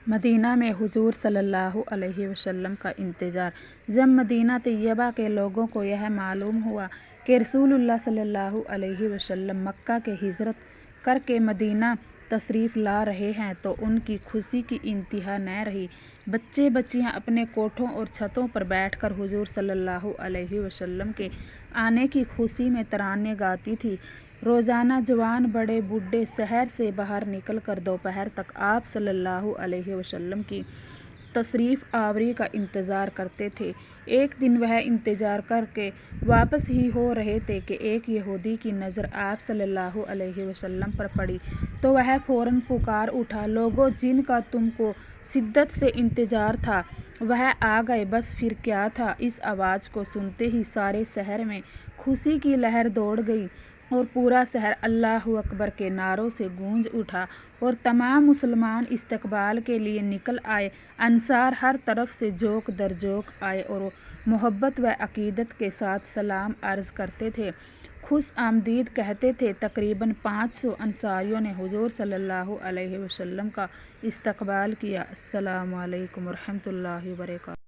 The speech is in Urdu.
مدینہ میں حضور صلی اللہ علیہ وسلم کا انتظار۔ جب مدینہ طیبہ کے لوگوں کو یہ معلوم ہوا کہ رسول اللہ صلی اللہ علیہ وسلم مکہ سے ہجرت کر کے مدینہ تشریف لا رہے ہیں تو ان کی خوشی کی انتہا نہ رہی۔ بچے بچیاں اپنے کوٹھوں اور چھتوں پر بیٹھ کر حضور صلی اللہ علیہ وسلم کے آنے کی خوشی میں ترانے گاتی تھیں۔ روزانہ جوان بڑے بوڑھے شہر سے باہر نکل کر دوپہر تک آپ صلی اللہ علیہ وسلم کی تشریف آوری کا انتظار کرتے تھے۔ ایک دن وہ انتظار کر کے واپس ہی ہو رہے تھے کہ ایک یہودی کی نظر آپ صلی اللہ علیہ وسلم پر پڑی تو وہ فوراً پکار اٹھا، لوگو، جن کا تم کو شدت سے انتظار تھا وہ آ گئے۔ بس پھر کیا تھا، اس آواز کو سنتے ہی سارے شہر میں خوشی کی لہر دوڑ گئی اور پورا شہر اللہ اکبر کے نعروں سے گونج اٹھا اور تمام مسلمان استقبال کے لیے نکل آئے۔ انصار ہر طرف سے جوک در جوک آئے اور محبت و عقیدت کے ساتھ سلام عرض کرتے تھے، خوش آمدید کہتے تھے۔ تقریباً 500 انصاریوں نے حضور صلی اللہ علیہ وسلم کا استقبال کیا۔ السلام علیکم ورحمۃ اللہ وبرکاتہ۔